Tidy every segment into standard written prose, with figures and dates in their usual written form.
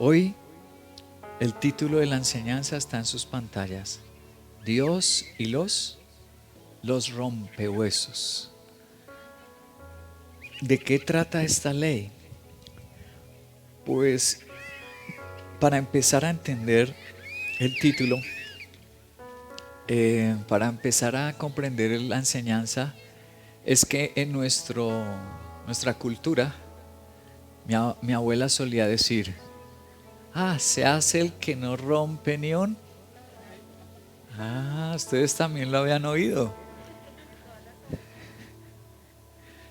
Hoy el título de la enseñanza está en sus pantallas: Dios y los rompehuesos. ¿De qué trata esta ley? Pues para empezar a entender el título, para empezar a comprender la enseñanza, es que en nuestra cultura, mi abuela solía decir: se hace el que no rompe ni un. Ustedes también lo habían oído.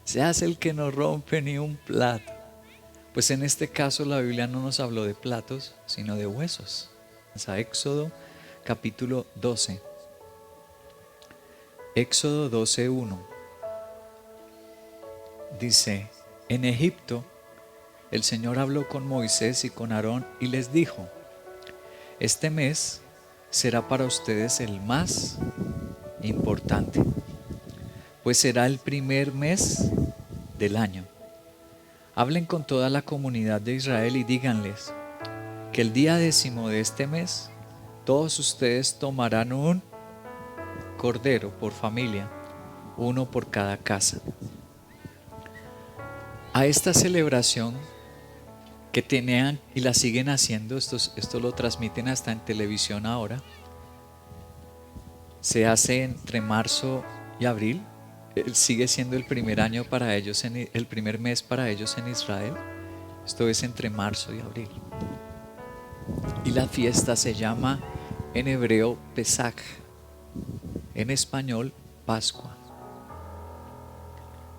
Se hace el que no rompe ni un plato. Pues en este caso la Biblia no nos habló de platos, sino de huesos. Éxodo capítulo 12. Éxodo 12:1 dice: en Egipto el Señor habló con Moisés y con Aarón y les dijo: este mes será para ustedes el más importante, pues será el primer mes del año. Hablen con toda la comunidad de Israel y díganles que el día 10º de este mes todos ustedes tomarán un cordero por familia, uno por cada casa. A esta celebración que tenían y la siguen haciendo, esto lo transmiten hasta en televisión ahora, se hace entre marzo y abril. Sigue siendo el primer año para ellos, el primer mes para ellos en Israel. Esto es entre marzo y abril. Y la fiesta se llama en hebreo Pesach, en español Pascua.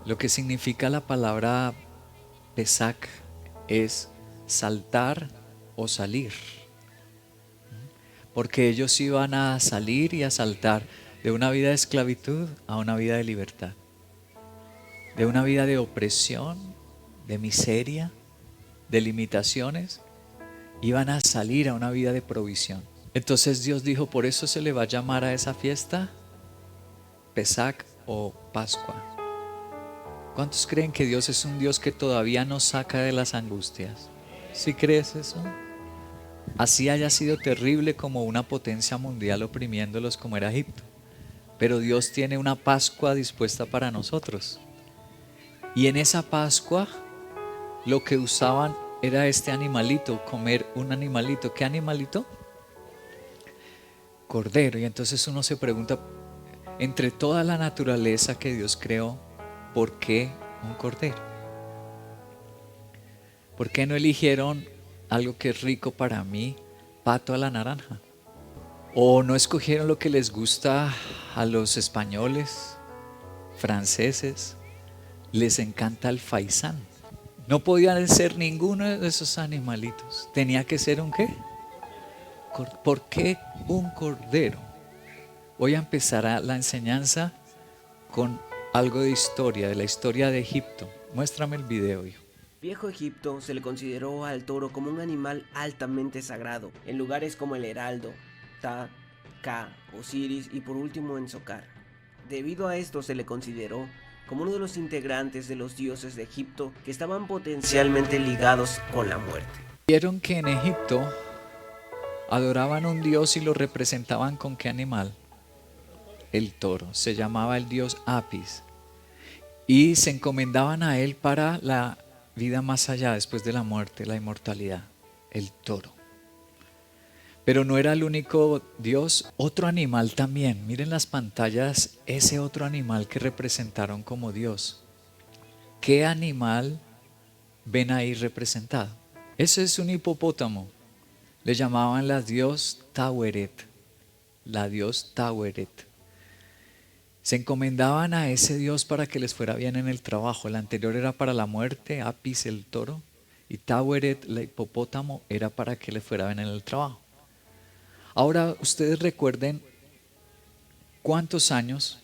Lo que significa la palabra Pesach es saltar o salir, porque ellos iban a salir y a saltar de una vida de esclavitud a una vida de libertad, de una vida de opresión, de miseria, de limitaciones. Iban a salir a una vida de provisión. Entonces Dios dijo: por eso se le va a llamar a esa fiesta Pesach o Pascua. ¿Cuántos creen que Dios es un Dios que todavía nos saca de las angustias? ¿Sí crees eso? Así haya sido terrible como una potencia mundial oprimiéndolos como era Egipto. Pero Dios tiene una Pascua dispuesta para nosotros. Y en esa Pascua lo que usaban era este animalito, comer un animalito. ¿Qué animalito? Cordero. Y entonces uno se pregunta, entre toda la naturaleza que Dios creó, ¿por qué un cordero? ¿Por qué no eligieron algo que es rico para mí, pato a la naranja? ¿O no escogieron lo que les gusta a los españoles, franceses? Les encanta el faisán. No podían ser ninguno de esos animalitos. Tenía que ser un ¿qué? ¿Por qué un cordero? Voy a empezar la enseñanza con algo de historia, de la historia de Egipto. Muéstrame el video, hijo. Viejo Egipto se le consideró al toro como un animal altamente sagrado, en lugares como el Heraldo, Ta, Ka, Osiris y por último en Socar. Debido a esto se le consideró como uno de los integrantes de los dioses de Egipto que estaban potencialmente ligados con la muerte. Vieron que en Egipto adoraban a un dios y lo representaban con ¿qué animal? El toro. Se llamaba el dios Apis. Y se encomendaban a él para la vida más allá, después de la muerte, la inmortalidad. El toro. Pero no era el único dios. Otro animal también. Miren las pantallas, ese otro animal que representaron como dios. ¿Qué animal ven ahí representado? Ese es un hipopótamo. Le llamaban la dios Taweret. La dios Taweret. Se encomendaban a ese dios para que les fuera bien en el trabajo. El anterior era para la muerte, Apis el toro, y Taweret, el hipopótamo, era para que le fuera bien en el trabajo. Ahora ustedes recuerden cuántos años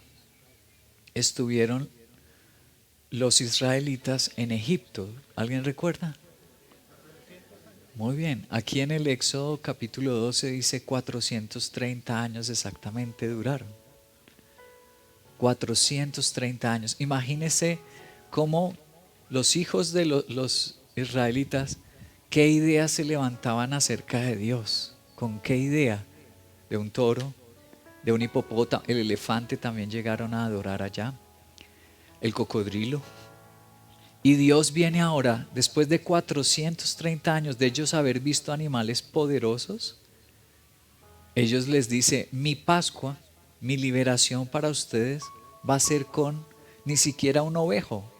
estuvieron los israelitas en Egipto. ¿Alguien recuerda? Muy bien, aquí en el Éxodo capítulo 12 dice 430 años exactamente duraron. 430 años. Imagínense cómo los hijos de los israelitas ¿qué ideas se levantaban acerca de Dios? ¿Con qué idea? De un toro, de un hipopótamo, el elefante también llegaron a adorar allá, el cocodrilo. Y Dios viene ahora, después de 430 años de ellos haber visto animales poderosos, ellos les dice, mi Pascua, mi liberación para ustedes va a ser con ni siquiera un ovejo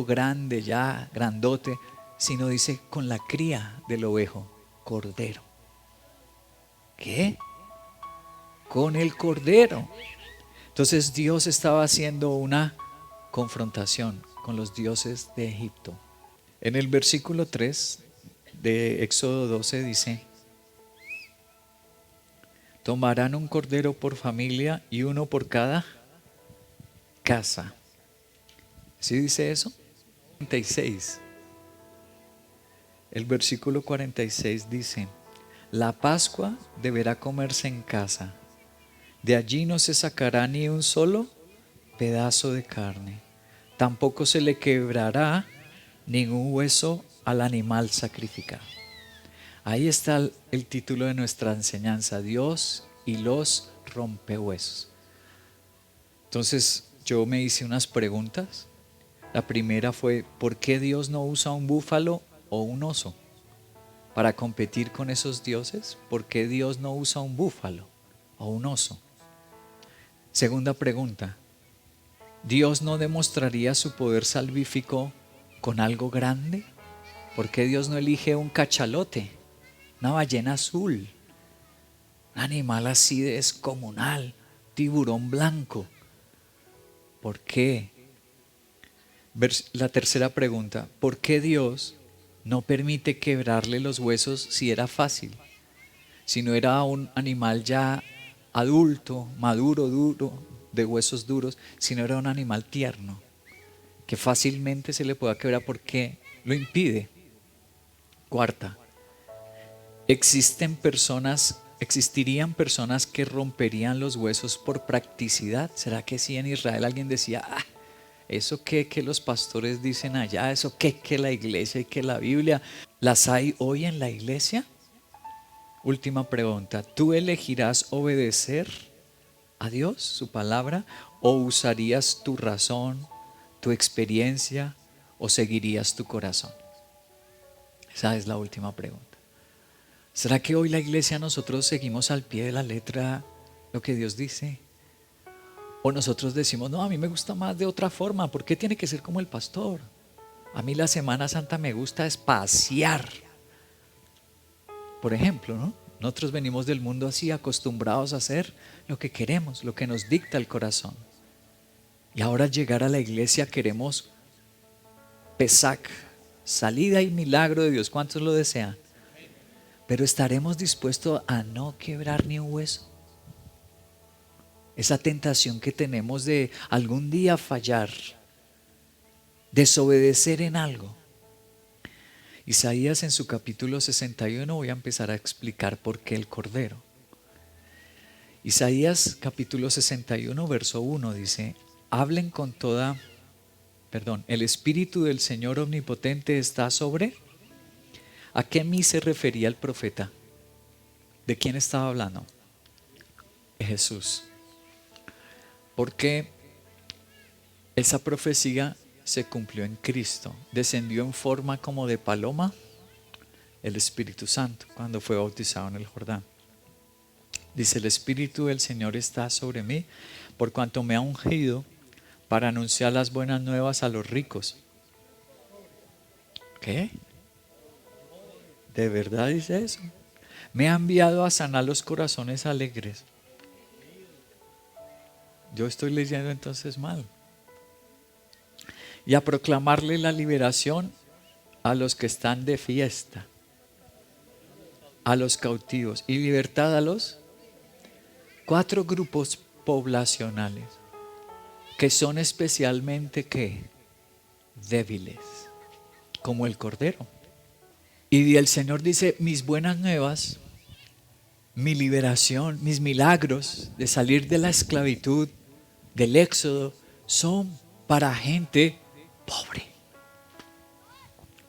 grande ya, grandote, sino dice con la cría del ovejo, cordero. ¿Qué? Con el cordero. Entonces Dios estaba haciendo una confrontación con los dioses de Egipto. En el versículo 3 de Éxodo 12 dice, tomarán un cordero por familia y uno por cada casa. ¿Sí dice eso? 46. El versículo 46 dice, la Pascua deberá comerse en casa. De allí no se sacará ni un solo pedazo de carne. Tampoco se le quebrará ningún hueso al animal sacrificado. Ahí está el título de nuestra enseñanza, Dios y los rompehuesos. Entonces yo me hice unas preguntas. La primera fue, ¿por qué Dios no usa un búfalo o un oso para competir con esos dioses? ¿Por qué Dios no usa un búfalo o un oso? Segunda pregunta, ¿Dios no demostraría su poder salvífico con algo grande? ¿Por qué Dios no elige un cachalote, una ballena azul, un animal así de descomunal, tiburón blanco? ¿Por qué? La tercera pregunta, ¿por qué Dios no permite quebrarle los huesos si era fácil? Si no era un animal ya adulto, maduro, duro, de huesos duros, sino era un animal tierno, que fácilmente se le pueda quebrar, ¿por qué lo impide? Cuarta, existirían personas que romperían los huesos por practicidad. ¿Será que sí en Israel alguien decía, eso que los pastores dicen allá, eso que la iglesia y que la Biblia, las hay hoy en la iglesia? Última pregunta, ¿tú elegirás obedecer a Dios, su palabra, o usarías tu razón, tu experiencia, o seguirías tu corazón? Esa es la última pregunta. ¿Será que hoy la iglesia nosotros seguimos al pie de la letra lo que Dios dice? ¿O nosotros decimos, no, a mí me gusta más de otra forma? ¿Por qué tiene que ser como el pastor? A mí la Semana Santa me gusta espaciar. Por ejemplo, ¿no? Nosotros venimos del mundo así, acostumbrados a hacer lo que queremos, lo que nos dicta el corazón. Y ahora al llegar a la iglesia queremos Pesach, salida y milagro de Dios. ¿Cuántos lo desean? Pero ¿estaremos dispuestos a no quebrar ni un hueso? Esa tentación que tenemos de algún día fallar, desobedecer en algo. Isaías en su capítulo 61, voy a empezar a explicar por qué el cordero. Isaías capítulo 61 verso 1 dice, hablen con toda, el Espíritu del Señor Omnipotente está sobre. ¿A qué mí se refería el profeta? ¿De quién estaba hablando? De Jesús. Porque esa profecía se cumplió en Cristo. Descendió en forma como de paloma el Espíritu Santo cuando fue bautizado en el Jordán. Dice, el Espíritu del Señor está sobre mí, por cuanto me ha ungido para anunciar las buenas nuevas a los ricos. ¿Qué? ¿De verdad dice eso? Me ha enviado a sanar los corazones alegres. Yo estoy leyendo entonces mal. Y a proclamarle la liberación a los que están de fiesta, a los cautivos, y libertad a los 4 grupos poblacionales que son especialmente ¿qué? Débiles, como el cordero. Y el Señor dice, mis buenas nuevas, mi liberación, mis milagros de salir de la esclavitud, del éxodo, son para gente pobre.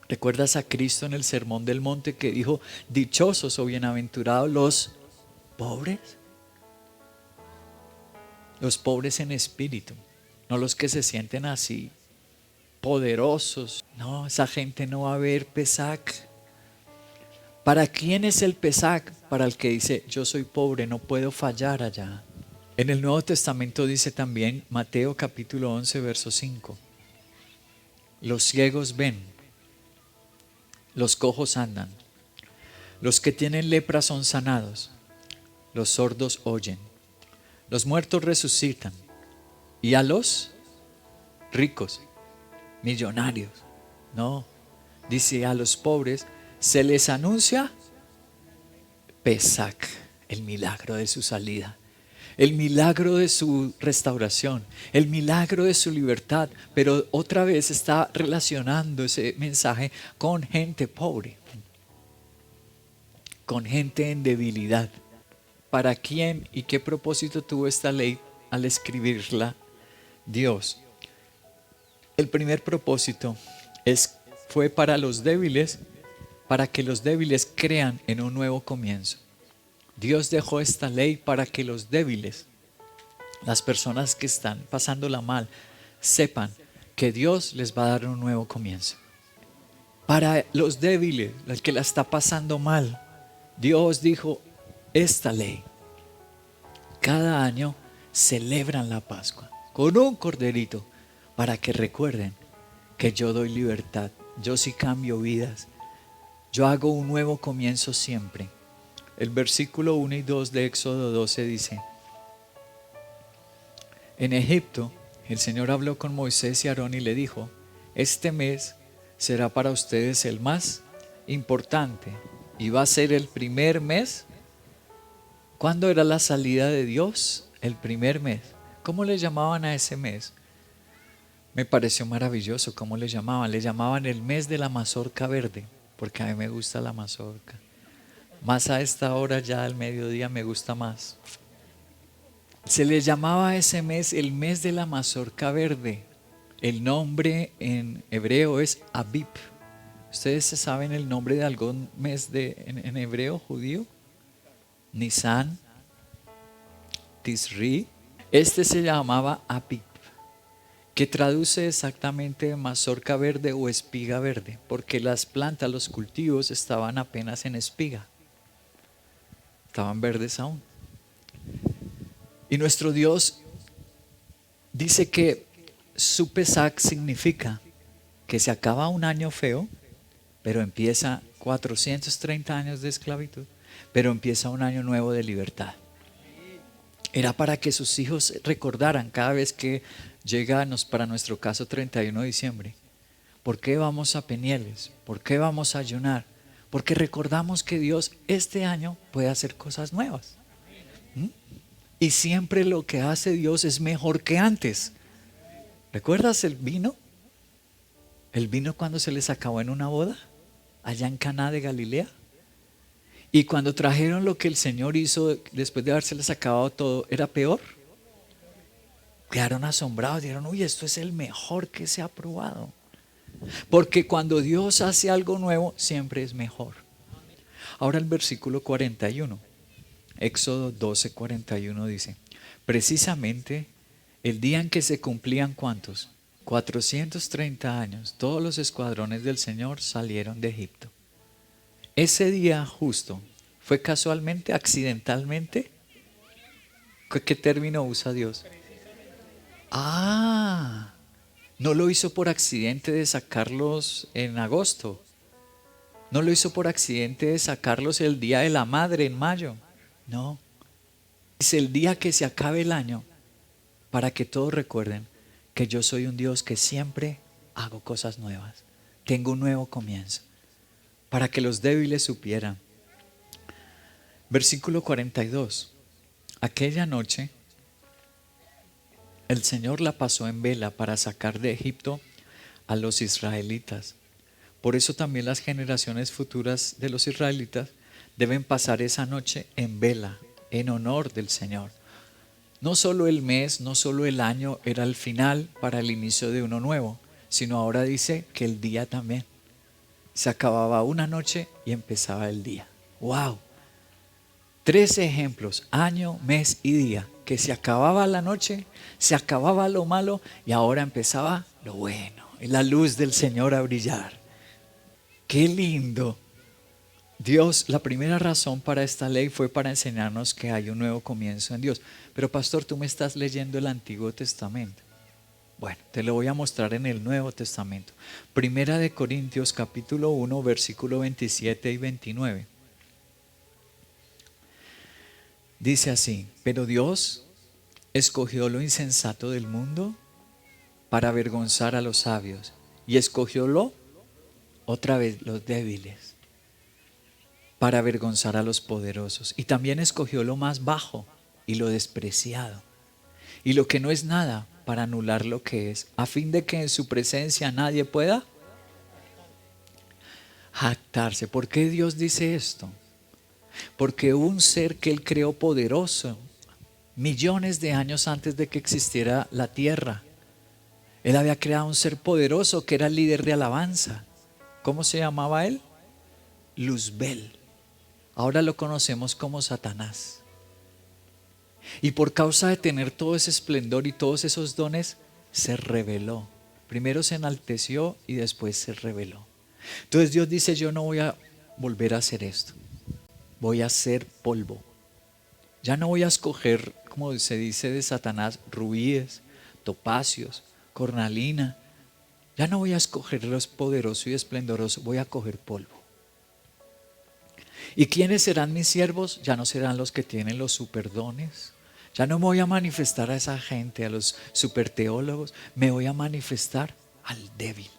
¿Recuerdas a Cristo en el Sermón del Monte que dijo, dichosos o bienaventurados los pobres? Los pobres en espíritu, no los que se sienten así, poderosos. No, esa gente no va a ver Pesach. ¿Para quién es el Pesach? Para el que dice, yo soy pobre, no puedo fallar allá. En el Nuevo Testamento dice también, Mateo capítulo 11, verso 5, los ciegos ven, los cojos andan, los que tienen lepra son sanados, los sordos oyen, los muertos resucitan, y a los ricos, millonarios, no, dice a los pobres, se les anuncia Pesach, el milagro de su salida, el milagro de su restauración, el milagro de su libertad, pero otra vez está relacionando ese mensaje con gente pobre, con gente en debilidad. ¿Para quién y qué propósito tuvo esta ley al escribirla Dios? El primer propósito fue para los débiles, para que los débiles crean en un nuevo comienzo. Dios dejó esta ley para que los débiles, las personas que están pasándola mal, sepan que Dios les va a dar un nuevo comienzo. Para los débiles, el que la está pasando mal, Dios dijo esta ley. Cada año celebran la Pascua con un corderito para que recuerden que yo doy libertad, yo sí cambio vidas, yo hago un nuevo comienzo siempre. El versículo 1 y 2 de Éxodo 12 dice, en Egipto el Señor habló con Moisés y Aarón y le dijo, este mes será para ustedes el más importante y va a ser el primer mes. ¿Cuándo era la salida de Dios? El primer mes. ¿Cómo le llamaban a ese mes? Me pareció maravilloso cómo le llamaban. Le llamaban el mes de la mazorca verde, porque a mí me gusta la mazorca. Más a esta hora ya al mediodía me gusta más. Se le llamaba a ese mes el mes de la mazorca verde. El nombre en hebreo es Abib. ¿Ustedes saben el nombre de algún mes en hebreo judío? Nisan, Tisri. Este se llamaba Abib, que traduce exactamente mazorca verde o espiga verde, porque las plantas, los cultivos estaban apenas en espiga, estaban verdes aún. Y nuestro Dios dice que su Pesach significa que se acaba un año feo, pero empieza 430 años de esclavitud, pero empieza un año nuevo de libertad. Era para que sus hijos recordaran cada vez que llega para nuestro caso 31 de diciembre. ¿Por qué vamos a Penieles? ¿Por qué vamos a ayunar? Porque recordamos que Dios este año puede hacer cosas nuevas. Y siempre lo que hace Dios es mejor que antes. ¿Recuerdas el vino? El vino cuando se les acabó en una boda, allá en Caná de Galilea. Y cuando trajeron lo que el Señor hizo después de habérseles acabado todo, ¿era peor? Quedaron asombrados, dijeron, uy, esto es el mejor que se ha probado. Porque cuando Dios hace algo nuevo, siempre es mejor. Ahora el versículo 41, Éxodo 12, 41 dice, precisamente el día en que se cumplían ¿cuántos? 430 años, todos los escuadrones del Señor salieron de Egipto. Ese día justo, ¿fue casualmente, accidentalmente? ¿Qué término usa Dios? No lo hizo por accidente de sacarlos en agosto. No lo hizo por accidente de sacarlos el día de la madre en mayo. No. Es el día que se acabe el año para que todos recuerden que yo soy un Dios que siempre hago cosas nuevas. Tengo un nuevo comienzo. Para que los débiles supieran. Versículo 42. Aquella noche el Señor la pasó en vela para sacar de Egipto a los israelitas. Por eso también las generaciones futuras de los israelitas deben pasar esa noche en vela, en honor del Señor. No solo el mes, no solo el año era el final para el inicio de uno nuevo, sino ahora dice que el día también. Se acababa una noche y empezaba el día. ¡Wow! 3 ejemplos, año, mes y día, que se acababa la noche, se acababa lo malo y ahora empezaba lo bueno. Y la luz del Señor a brillar. ¡Qué lindo! Dios, la primera razón para esta ley fue para enseñarnos que hay un nuevo comienzo en Dios. Pero pastor, tú me estás leyendo el Antiguo Testamento. Bueno, te lo voy a mostrar en el Nuevo Testamento. Primera de Corintios capítulo 1, versículo 27 y 29. Dice así: pero Dios escogió lo insensato del mundo para avergonzar a los sabios, y escogió otra vez los débiles para avergonzar a los poderosos, y también escogió lo más bajo y lo despreciado y lo que no es nada para anular lo que es, a fin de que en su presencia nadie pueda jactarse. ¿Por qué Dios dice esto? Porque un ser que Él creó poderoso millones de años antes de que existiera la tierra. Él había creado un ser poderoso que era el líder de alabanza. ¿Cómo se llamaba él? Luzbel. Ahora lo conocemos como Satanás. Y por causa de tener todo ese esplendor y todos esos dones, se rebeló. Primero se enalteció y después se rebeló. Entonces Dios dice: yo no voy a volver a hacer esto. Voy a ser polvo. Ya no voy a escoger, como se dice de Satanás, rubíes, topacios, cornalina. Ya no voy a escoger los poderosos y esplendorosos, voy a coger polvo. ¿Y quiénes serán mis siervos? Ya no serán los que tienen los superdones. Ya no me voy a manifestar a esa gente, a los superteólogos. Me voy a manifestar al débil.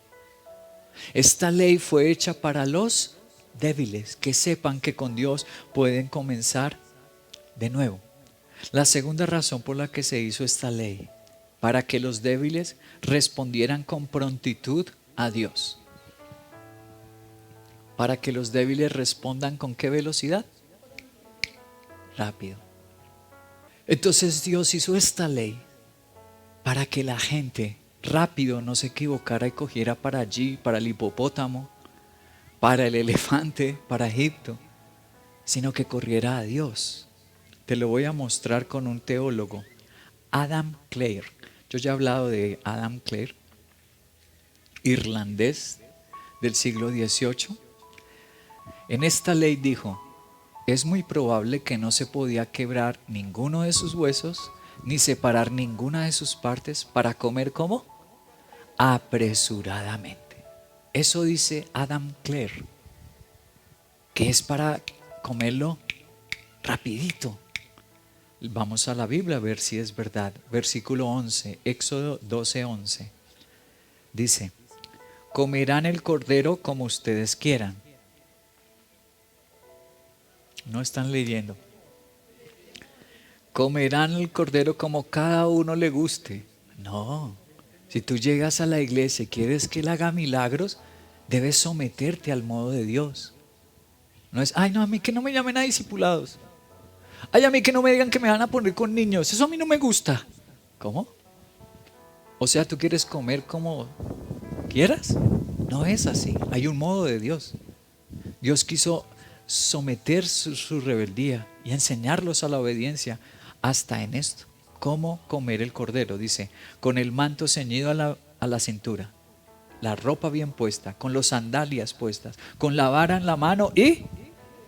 Esta ley fue hecha para los débiles, que sepan que con Dios pueden comenzar de nuevo. La segunda razón por la que se hizo esta ley, para que los débiles respondieran con prontitud a Dios. Para que los débiles respondan ¿con qué velocidad? Rápido. Entonces Dios hizo esta ley para que la gente rápido no se equivocara y cogiera para allí, para el hipopótamo, para el elefante, para Egipto, sino que corriera a Dios. Te lo voy a mostrar con un teólogo, Adam Clare. Yo ya he hablado de Adam Clare, irlandés del siglo XVIII. En esta ley dijo: es muy probable que no se podía quebrar ninguno de sus huesos, ni separar ninguna de sus partes para comer ¿cómo? Apresuradamente. Eso dice Adam Clare, que es para comerlo rapidito. Vamos a la Biblia a ver si es verdad. Versículo 11, Éxodo 12:11. Dice: comerán el cordero como ustedes quieran. No están leyendo. Comerán el cordero como cada uno le guste. No. Si tú llegas a la iglesia y quieres que Él haga milagros, debes someterte al modo de Dios. No es: ay, no, a mí que no me llamen a discipulados. Ay, a mí que no me digan que me van a poner con niños. Eso a mí no me gusta. ¿Cómo? O sea, ¿tú quieres comer como quieras? No es así. Hay un modo de Dios. Dios quiso someter su rebeldía y enseñarlos a la obediencia hasta en esto. ¿Cómo comer el cordero? Dice: con el manto ceñido a la cintura, la ropa bien puesta, con los sandalias puestas, con la vara en la mano y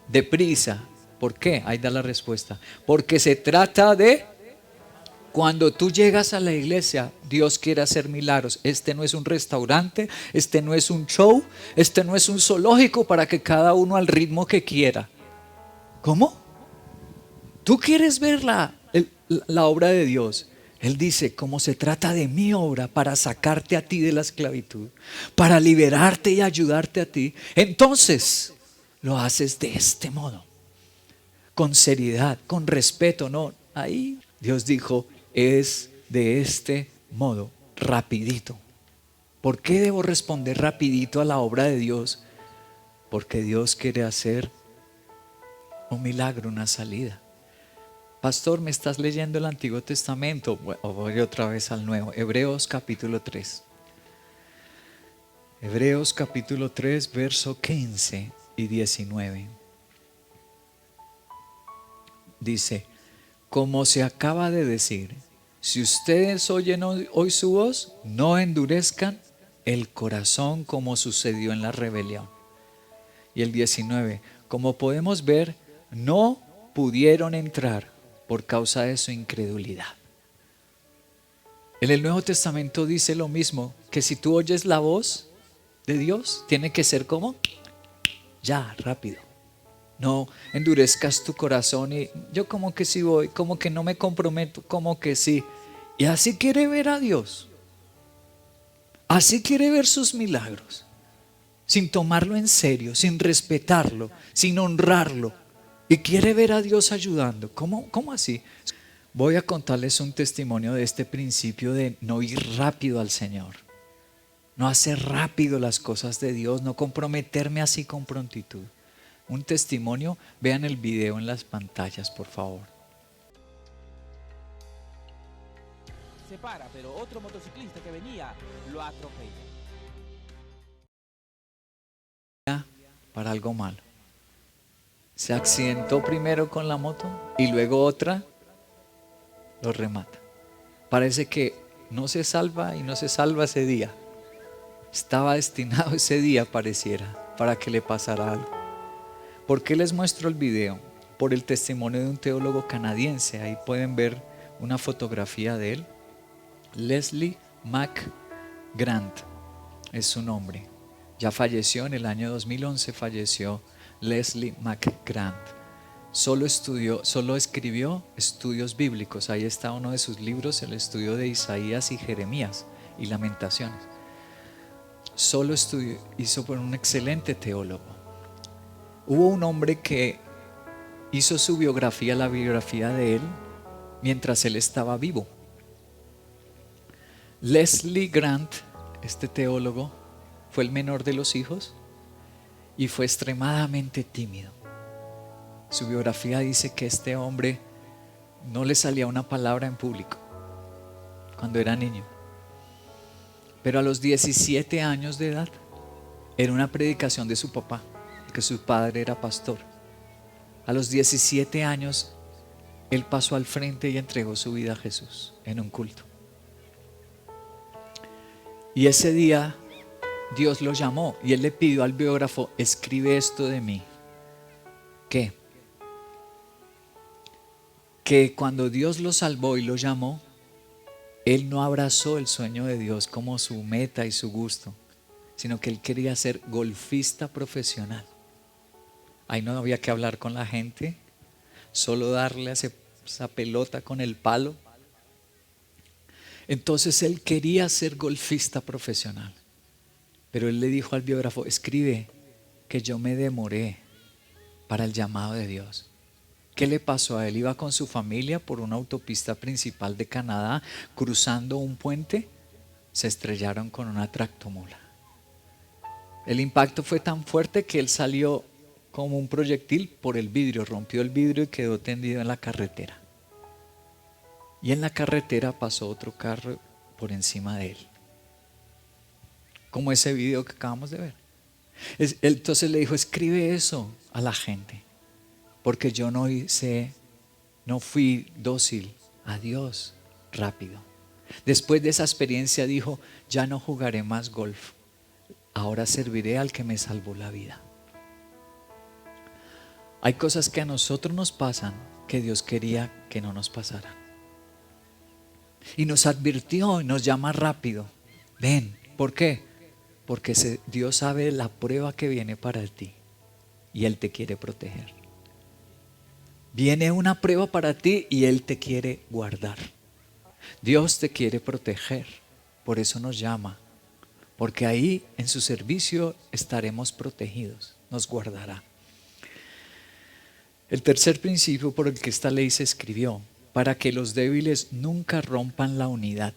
deprisa. ¿Por qué? Ahí da la respuesta. Porque se trata de cuando tú llegas a la iglesia, Dios quiere hacer milagros. Este no es un restaurante, este no es un show, este no es un zoológico para que cada uno al ritmo que quiera. ¿Cómo? ¿Tú quieres ver la obra de Dios? Él dice: como se trata de mi obra para sacarte a ti de la esclavitud, para liberarte y ayudarte a ti, entonces lo haces de este modo, con seriedad, con respeto. No, ahí Dios dijo: es de este modo, rapidito. ¿Por qué debo responder rapidito a la obra de Dios? Porque Dios quiere hacer un milagro, una salida. Pastor, ¿me estás leyendo el Antiguo Testamento? Bueno, voy otra vez al Nuevo. Hebreos capítulo 3. Hebreos capítulo 3, verso 15 y 19. Dice, como se acaba de decir, si ustedes oyen hoy su voz, no endurezcan el corazón como sucedió en la rebelión. Y el 19, como podemos ver, no pudieron entrar por causa de su incredulidad. En el Nuevo Testamento dice lo mismo, que si tú oyes la voz de Dios, tiene que ser como ya, rápido. No endurezcas tu corazón y yo como que sí voy, como que no me comprometo, como que sí. Y así quiere ver a Dios. Así quiere ver sus milagros. Sin tomarlo en serio, sin respetarlo, sin honrarlo. Y quiere ver a Dios ayudando. ¿Cómo así? Voy a contarles un testimonio de este principio de no ir rápido al Señor. No hacer rápido las cosas de Dios, no comprometerme así con prontitud. Un testimonio, vean el video en las pantallas, por favor. Se para, pero otro motociclista que venía lo atropella. Para algo malo. Se accidentó primero con la moto y luego otra lo remata. Parece que no se salva y no se salva ese día. Estaba destinado ese día, pareciera, para que le pasara algo. ¿Por qué les muestro el video? Por el testimonio de un teólogo canadiense. Ahí pueden ver una fotografía de él. Leslie McGrant es su nombre. Ya falleció en el año 2011, falleció Leslie McGrant. Solo escribió estudios bíblicos. Ahí está uno de sus libros, el estudio de Isaías y Jeremías y Lamentaciones. Solo hizo por un excelente teólogo. Hubo un hombre que hizo su biografía, la biografía de él, mientras él estaba vivo. Leslie Grant, este teólogo, fue el menor de los hijos y fue extremadamente tímido. Su biografía dice que este hombre no le salía una palabra en público cuando era niño. Pero a los 17 años de edad, era una predicación de su papá, que su padre era pastor. A los 17 años, él pasó al frente y entregó su vida a Jesús en un culto. Y ese día Dios lo llamó y él le pidió al biógrafo, escribe esto de mí. ¿Qué? Que cuando Dios lo salvó y lo llamó, él no abrazó el sueño de Dios como su meta y su gusto, sino que él quería ser golfista profesional. Ahí no había que hablar con la gente, solo darle esa pelota con el palo. Entonces él quería ser golfista profesional. Pero él le dijo al biógrafo, escribe que yo me demoré para el llamado de Dios. ¿Qué le pasó a él? Iba con su familia por una autopista principal de Canadá, cruzando un puente, se estrellaron con una tractomula. El impacto fue tan fuerte que él salió como un proyectil por el vidrio, rompió el vidrio y quedó tendido en la carretera. Y en la carretera pasó otro carro por encima de él. Como ese video que acabamos de ver. Entonces le dijo, escribe eso a la gente, porque yo no fui dócil a Dios rápido. Después de esa experiencia dijo, ya no jugaré más golf, ahora serviré al que me salvó la vida. Hay cosas que a nosotros nos pasan que Dios quería que no nos pasaran. Y nos advirtió y nos llama rápido. Ven, ¿por qué? Porque Dios sabe la prueba que viene para ti y Él te quiere proteger. Viene una prueba para ti y Él te quiere guardar. Dios te quiere proteger, por eso nos llama, porque ahí en su servicio estaremos protegidos, nos guardará. El tercer principio por el que esta ley se escribió, para que los débiles nunca rompan la unidad.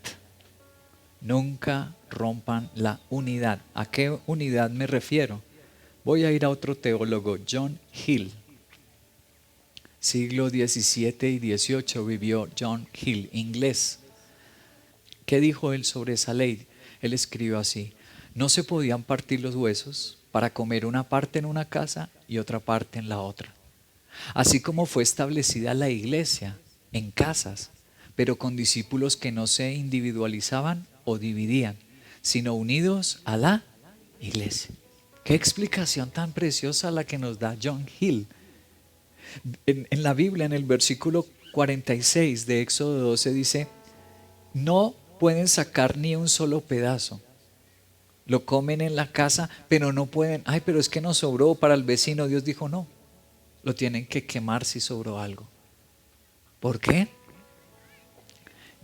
Nunca rompan la unidad. ¿A qué unidad me refiero? Voy a ir a otro teólogo, John Hill. Siglo XVII y XVIII vivió John Hill, inglés. ¿Qué dijo él sobre esa ley? Él escribió así: No se podían partir los huesos para comer una parte en una casa y otra parte en la otra. Así como fue establecida la iglesia en casas, pero con discípulos que no se individualizaban o dividían, sino unidos a la iglesia. Qué explicación tan preciosa la que nos da John Hill. En la Biblia, en el versículo 46 de Éxodo 12 dice, no pueden sacar ni un solo pedazo. Lo comen en la casa, pero no pueden, ay, pero es que nos sobró para el vecino. Dios dijo, no, lo tienen que quemar si sobró algo. ¿Por qué?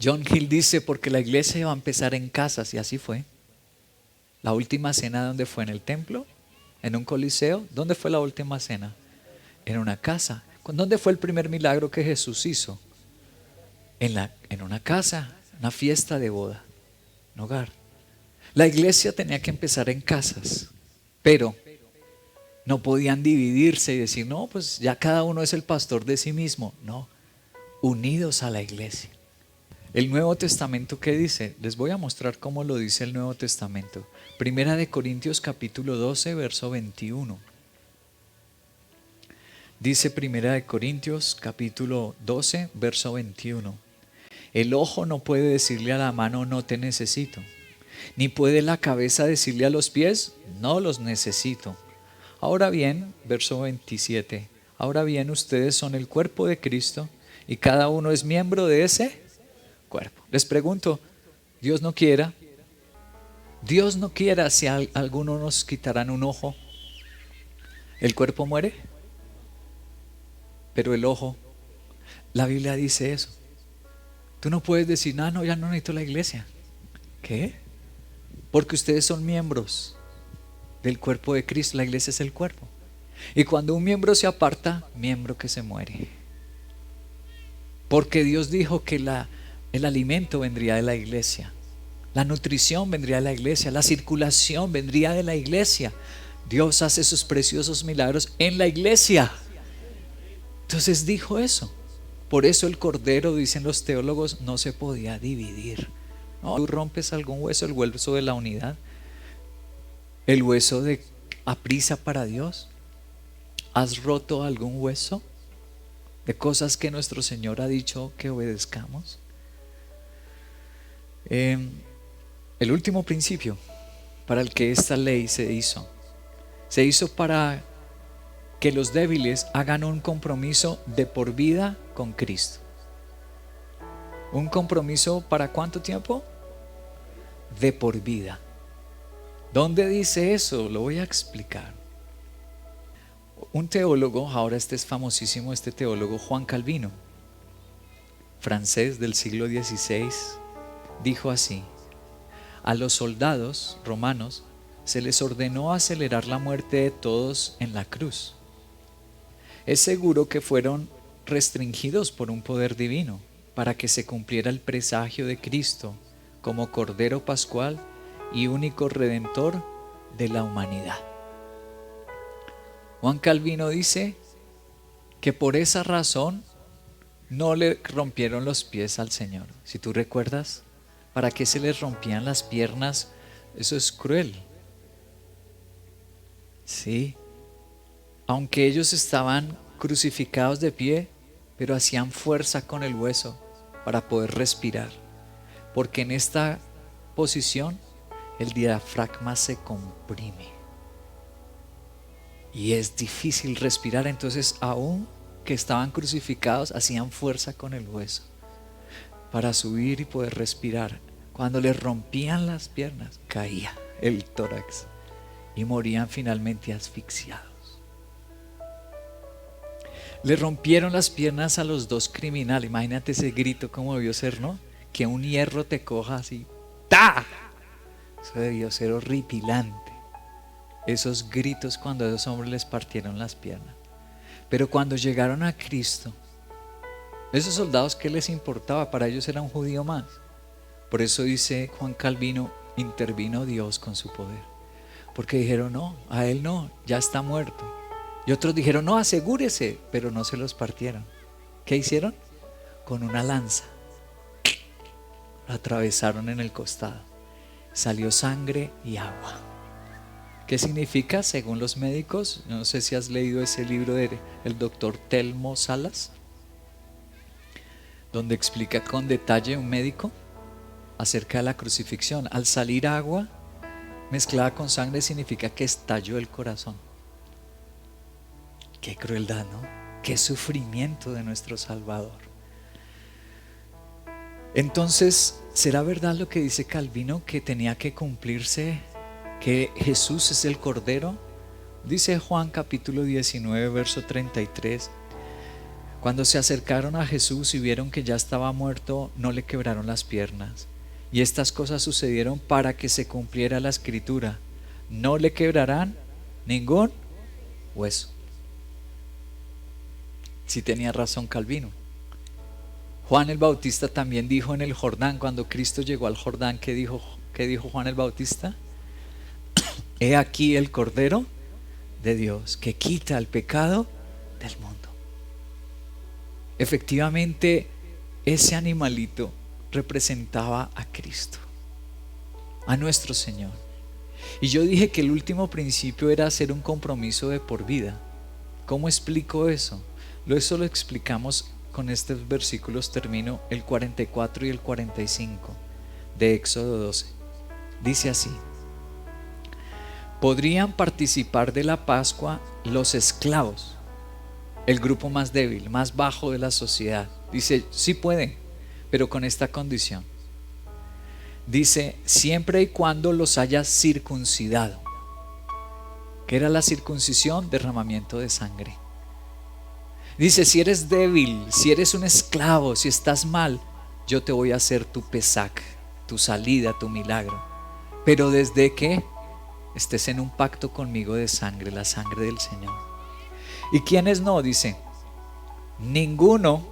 John Hill dice, porque la iglesia iba a empezar en casas, y así fue. La última cena, ¿dónde fue? ¿En el templo? ¿En un coliseo? ¿Dónde fue la última cena? En una casa. ¿Dónde fue el primer milagro que Jesús hizo? En una casa, una fiesta de boda, un hogar. La iglesia tenía que empezar en casas, pero no podían dividirse y decir, no, pues ya cada uno es el pastor de sí mismo. No, unidos a la iglesia. El Nuevo Testamento, ¿qué dice? Les voy a mostrar cómo lo dice el Nuevo Testamento. Primera de Corintios capítulo 12, verso 21. Dice Primera de Corintios capítulo 12, verso 21. El ojo no puede decirle a la mano, no te necesito. Ni puede la cabeza decirle a los pies, no los necesito. Ahora bien, verso 27. Ahora bien, ustedes son el cuerpo de Cristo y cada uno es miembro de ese cuerpo. Les pregunto, Dios no quiera si a alguno nos quitaran un ojo, ¿el cuerpo muere? Pero el ojo, la Biblia dice eso. Tú no puedes decir, no, ya no necesito la iglesia. ¿Qué? Porque ustedes son miembros del cuerpo de Cristo. La iglesia es el cuerpo. Y cuando un miembro se aparta, miembro que se muere. Porque Dios dijo que el alimento vendría de la iglesia. La nutrición vendría de la iglesia. La circulación vendría de la iglesia. Dios hace sus preciosos milagros en la iglesia. Entonces dijo eso. Por eso el cordero, dicen los teólogos, no se podía dividir. No, tú rompes algún hueso, el hueso de la unidad, el hueso de aprisa para Dios. ¿Has roto algún hueso de cosas que nuestro Señor ha dicho que obedezcamos? El último principio para el que esta ley se hizo para que los débiles hagan un compromiso de por vida con Cristo. ¿Un compromiso para cuánto tiempo? De por vida. ¿Dónde dice eso? Lo voy a explicar. Un teólogo, ahora este es famosísimo, este teólogo Juan Calvino, francés del siglo XVI, dijo así: a los soldados romanos se les ordenó acelerar la muerte de todos en la cruz. Es seguro que fueron restringidos por un poder divino para que se cumpliera el presagio de Cristo como Cordero Pascual y único Redentor de la humanidad. Juan Calvino dice que por esa razón no le rompieron los pies al Señor. Si tú recuerdas, ¿para qué se les rompían las piernas? Eso es cruel. Sí. Aunque ellos estaban crucificados de pie, pero hacían fuerza con el hueso para poder respirar. Porque en esta posición el diafragma se comprime y es difícil respirar. Entonces, aún que estaban crucificados, hacían fuerza con el hueso para subir y poder respirar. Cuando les rompían las piernas, caía el tórax y morían finalmente asfixiados. Le rompieron las piernas a los dos criminales. Imagínate ese grito, cómo debió ser, ¿no? Que un hierro te coja así, ¡ta! Eso debió ser horripilante. Esos gritos cuando a esos hombres les partieron las piernas. Pero cuando llegaron a Cristo, esos soldados, ¿qué les importaba? Para ellos era un judío más. Por eso dice Juan Calvino, intervino Dios con su poder. Porque dijeron, no, a él no, ya está muerto. Y otros dijeron, no, asegúrese, pero no se los partieron. ¿Qué hicieron? Con una lanza lo atravesaron en el costado. salió sangre y agua. ¿Qué significa según los médicos? No sé si has leído ese libro del doctor Telmo Salas, donde explica con detalle un médico acerca de la crucifixión. Al salir agua mezclada con sangre significa que estalló el corazón. Qué crueldad, ¿no? Qué sufrimiento de nuestro Salvador. Entonces, ¿será verdad lo que dice Calvino, que tenía que cumplirse, que Jesús es el Cordero? Dice Juan capítulo 19, verso 33. Cuando se acercaron a Jesús y vieron que ya estaba muerto, no le quebraron las piernas. Y estas cosas sucedieron para que se cumpliera la escritura: no le quebrarán ningún hueso. Sí tenía razón Calvino. Juan el Bautista también dijo en el Jordán, cuando Cristo llegó al Jordán, ¿qué dijo Juan el Bautista? He aquí el Cordero de Dios que quita el pecado del mundo. Efectivamente, ese animalito representaba a Cristo, a nuestro Señor. Y yo dije que el último principio era hacer un compromiso de por vida. ¿Cómo explico eso? Eso lo explicamos con estos versículos. Termino el 44 y el 45 de Éxodo 12. Dice así: podrían participar de la Pascua los esclavos, el grupo más débil, más bajo de la sociedad. Dice, sí pueden, pero con esta condición. Dice, siempre y cuando los haya circuncidado. ¿Qué era la circuncisión? Derramamiento de sangre. Dice, si eres débil, si eres un esclavo, si estás mal, yo te voy a hacer tu Pesach, tu salida, tu milagro. Pero desde que estés en un pacto conmigo de sangre, la sangre del Señor. ¿Y quiénes no? Dice, ninguno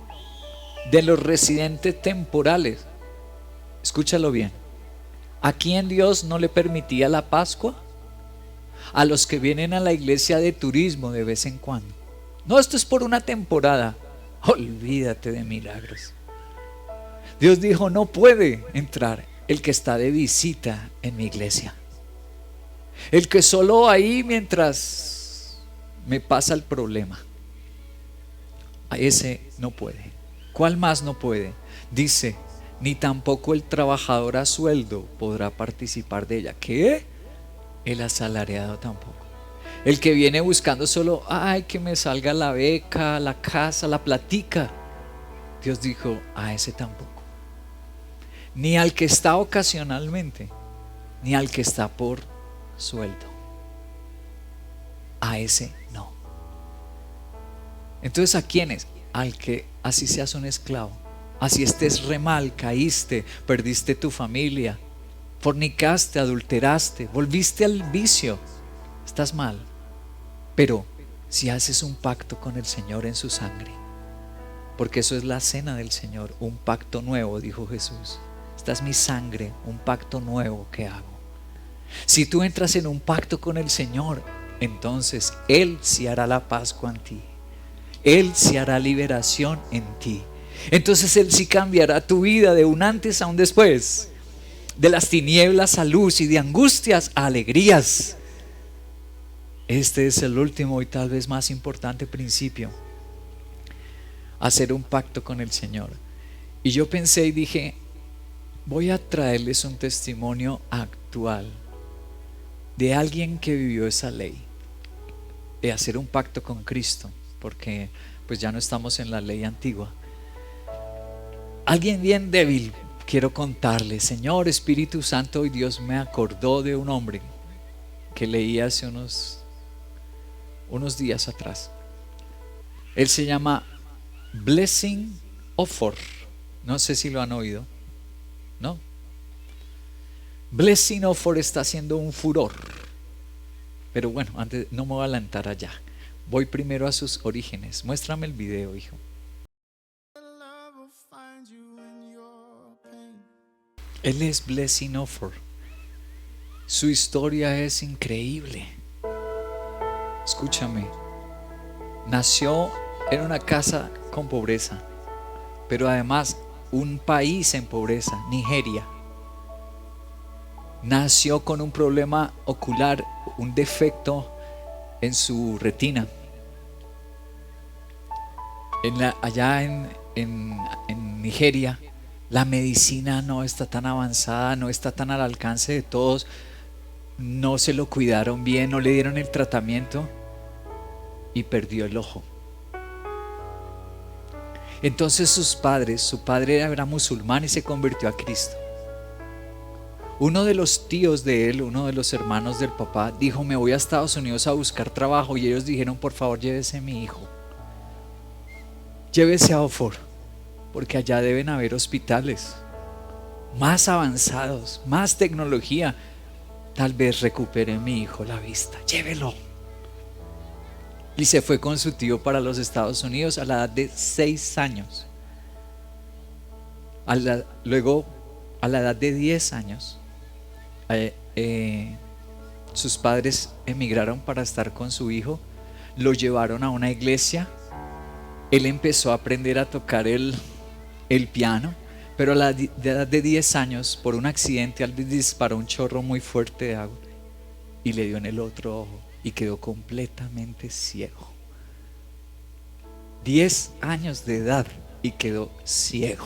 de los residentes temporales. Escúchalo bien. ¿A quién Dios no le permitía la Pascua? A los que vienen a la iglesia de turismo de vez en cuando. No, esto es por una temporada. Olvídate de milagros. Dios dijo, no puede entrar el que está de visita en mi iglesia. El que solo ahí mientras me pasa el problema. A ese no puede. ¿Cuál más no puede? Dice, ni tampoco el trabajador a sueldo podrá participar de ella. ¿Qué? El asalariado tampoco. El que viene buscando solo, ay, que me salga la beca, la casa, la platica. Dios dijo, a ese tampoco. Ni al que está ocasionalmente, ni al que está por sueldo. A ese no. Entonces, ¿a quiénes? Al que así seas un esclavo, así estés re mal, caíste, perdiste tu familia, fornicaste, adulteraste, volviste al vicio, estás mal. Pero si haces un pacto con el Señor en su sangre, porque eso es la cena del Señor, un pacto nuevo, dijo Jesús. Esta es mi sangre, un pacto nuevo que hago. Si tú entras en un pacto con el Señor, entonces Él sí hará la Pascua en ti. Él sí hará liberación en ti. Entonces Él sí cambiará tu vida de un antes a un después, de las tinieblas a luz y de angustias a alegrías. Este es el último y tal vez más importante principio: hacer un pacto con el Señor. Y yo pensé y dije, voy a traerles un testimonio actual de alguien que vivió esa ley de hacer un pacto con Cristo, porque pues ya no estamos en la ley antigua. Alguien bien débil. Quiero contarle, Señor Espíritu Santo, y Dios me acordó de un hombre que leí hace unos días atrás. Él se llama Blessing Offor. No sé si lo han oído. ¿No? Blessing Offor está haciendo un furor. Pero bueno, antes no me voy a adelantar allá. Voy primero a sus orígenes. Muéstrame el video, hijo. Él es Blessing Offor. Su historia es increíble. Escúchame. Nació en una casa con pobreza, pero además un país en pobreza, Nigeria. nació con un problema ocular, un defecto en su retina. Allá en Nigeria, la medicina no está tan avanzada, no está tan al alcance de todos, no se lo cuidaron bien, no le dieron el tratamiento y perdió el ojo. Entonces su padre era musulmán y se convirtió a Cristo. Uno de los tíos de él, uno de los hermanos del papá, dijo: me voy a Estados Unidos a buscar trabajo. Y ellos dijeron: por favor, llévese a mi hijo, llévese a Ofor, porque allá deben haber hospitales más avanzados, más tecnología. Tal vez recupere a mi hijo la vista, llévelo. Y se fue con su tío para los Estados Unidos a la edad de 6 años. Luego, a la edad de 10 años, sus padres emigraron para estar con su hijo. Lo llevaron a una iglesia. Él empezó a aprender a tocar el piano, pero a la edad de 10 años, por un accidente, alguien disparó un chorro muy fuerte de agua y le dio en el otro ojo y quedó completamente ciego. 10 años de edad y quedó ciego.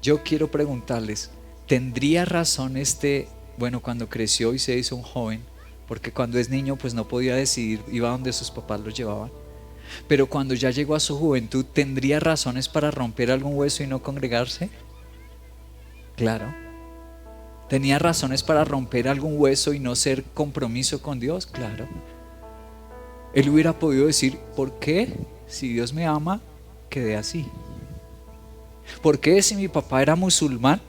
Yo quiero preguntarles, ¿tendría razón cuando creció y se hizo un joven? Porque cuando es niño pues no podía decidir, iba donde sus papás lo llevaban. Pero cuando ya llegó a su juventud, ¿tendría razones para romper algún hueso y no congregarse? Claro. ¿Tenía razones para romper algún hueso y no ser compromiso con Dios? Claro. Él hubiera podido decir: ¿por qué? Si Dios me ama, quedé así. ¿Por qué si mi papá era musulmán,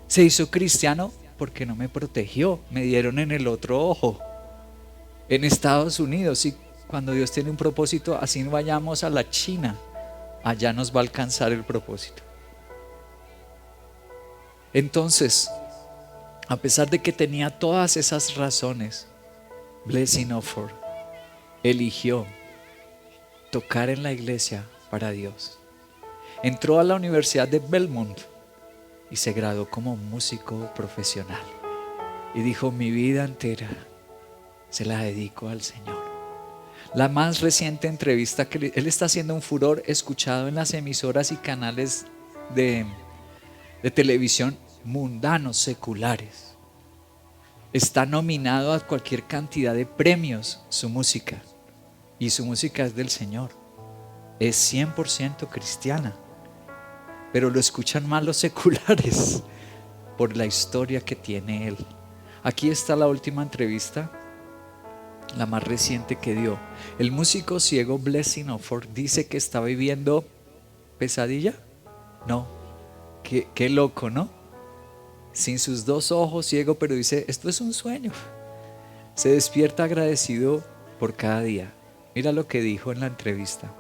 se hizo cristiano? Porque no me protegió, me dieron en el otro ojo. En Estados Unidos, y cuando Dios tiene un propósito, así no vayamos a la China, allá nos va a alcanzar el propósito. Entonces, a pesar de que tenía todas esas razones, Blessing Ofor eligió tocar en la iglesia para Dios. Entró a la Universidad de Belmont y se graduó como músico profesional. Y dijo: mi vida entera se la dedico al Señor. La más reciente entrevista que él está haciendo un furor, escuchado en las emisoras y canales de televisión mundanos, seculares. Está nominado a cualquier cantidad de premios su música, y su música es del Señor, es 100% cristiana, pero lo escuchan más los seculares por la historia que tiene él. Aquí está la última entrevista, la más reciente que dio. El músico ciego Blessing Ofor dice que está viviendo pesadilla. No, qué loco, ¿no? Sin sus 2 ojos, ciego, pero dice: esto es un sueño. Se despierta agradecido por cada día. Mira lo que dijo en la entrevista: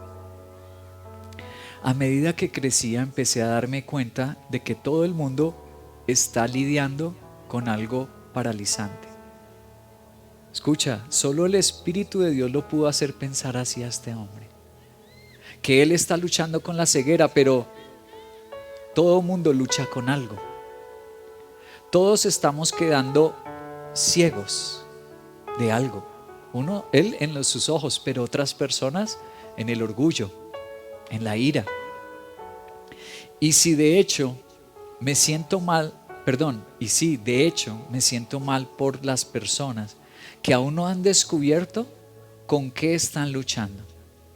a medida que crecía, empecé a darme cuenta de que todo el mundo está lidiando con algo paralizante. Escucha, solo el Espíritu de Dios lo pudo hacer pensar así a este hombre. Que él está luchando con la ceguera, pero todo el mundo lucha con algo. Todos estamos quedando ciegos de algo. Él en sus ojos, pero otras personas en el orgullo, en la ira. Y si de hecho me siento mal por las personas que aún no han descubierto con qué están luchando,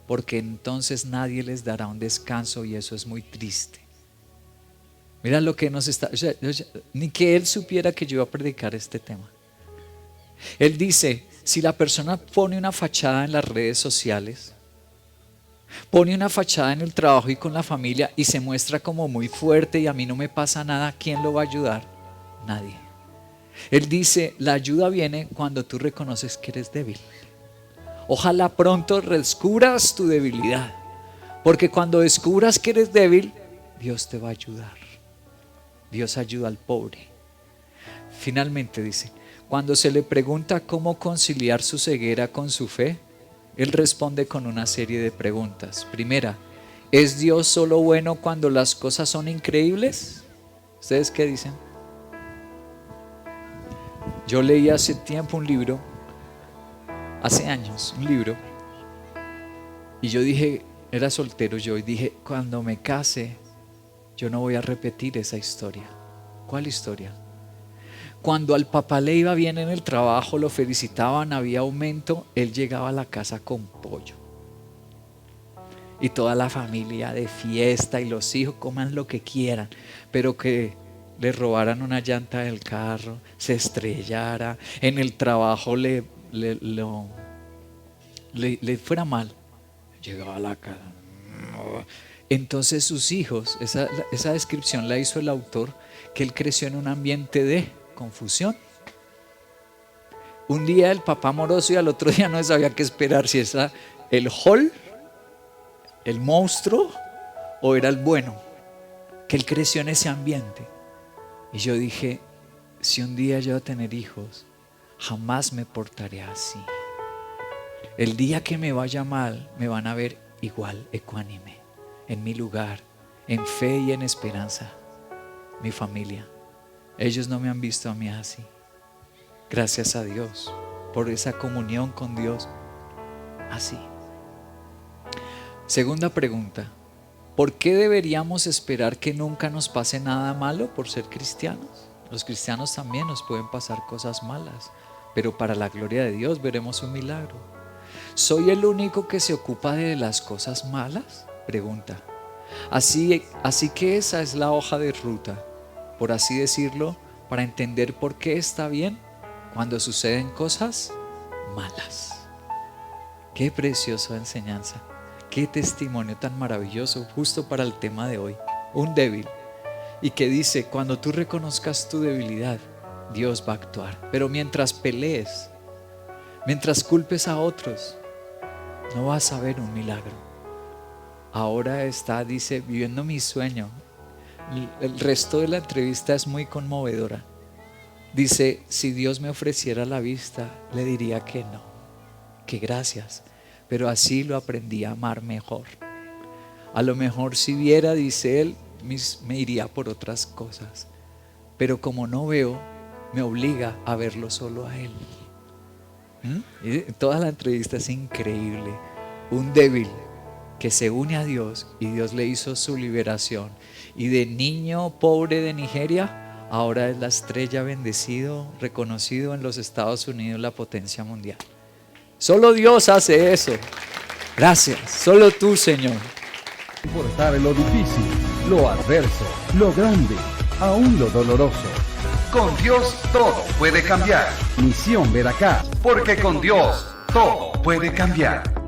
porque entonces nadie les dará un descanso, y eso es muy triste. Mira lo que nos está, ni que él supiera que yo iba a predicar este tema. Él dice: si la persona pone una fachada en las redes sociales, pone una fachada en el trabajo y con la familia, y se muestra como muy fuerte y a mí no me pasa nada, ¿quién lo va a ayudar? Nadie. Él dice: la ayuda viene cuando tú reconoces que eres débil. Ojalá pronto descubras tu debilidad, porque cuando descubras que eres débil, Dios te va a ayudar. Dios ayuda al pobre. Finalmente dice: cuando se le pregunta cómo conciliar su ceguera con su fe, él responde con una serie de preguntas. Primera: ¿es Dios solo bueno cuando las cosas son increíbles? ¿Ustedes qué dicen? Yo leí hace tiempo un libro, hace años, un libro, y yo dije, era soltero yo, y dije, cuando me case, yo no voy a repetir esa historia. ¿Cuál historia? Cuando al papá le iba bien en el trabajo, lo felicitaban, había aumento, él llegaba a la casa con pollo. Y toda la familia de fiesta y los hijos coman lo que quieran, pero que le robaran una llanta del carro, se estrellara, en el trabajo le fuera mal. Llegaba a la casa. Entonces sus hijos, esa descripción la hizo el autor, que él creció en un ambiente de confusión. Un día el papá amoroso y al otro día no sabía qué esperar, si era el Hall, el monstruo, o era el bueno, que él creció en ese ambiente. Y yo dije, si un día yo voy a tener hijos, jamás me portaré así. El día que me vaya mal, me van a ver igual, ecuánime, en mi lugar, en fe y en esperanza. Mi familia, ellos no me han visto a mí así. Gracias a Dios por esa comunión con Dios así. Segunda pregunta: ¿por qué deberíamos esperar que nunca nos pase nada malo por ser cristianos? Los cristianos también nos pueden pasar cosas malas, pero para la gloria de Dios veremos un milagro. ¿Soy el único que se ocupa de las cosas malas? Pregunta. Así que esa es la hoja de ruta, por así decirlo, para entender por qué está bien cuando suceden cosas malas. Qué preciosa enseñanza, qué testimonio tan maravilloso justo para el tema de hoy. Un débil, y que dice, cuando tú reconozcas tu debilidad, Dios va a actuar. Pero mientras pelees, mientras culpes a otros, no vas a ver un milagro. Ahora está, dice, viviendo mi sueño. El resto de la entrevista es muy conmovedora. Dice, si Dios me ofreciera la vista, le diría que no, que gracias, pero así lo aprendí a amar mejor. A lo mejor si viera, dice él, me iría por otras cosas, pero como no veo, me obliga a verlo solo a él. Y toda la entrevista es increíble. Un débil que se une a Dios y Dios le hizo su liberación, y de niño pobre de Nigeria ahora es la estrella, bendecido, reconocido en los Estados Unidos, la potencia mundial. Solo Dios hace eso. Gracias, solo tú, Señor. Importar lo difícil, lo adverso, lo grande, aún lo doloroso. Con Dios todo puede cambiar. Misión Veracruz. Porque con Dios todo puede cambiar.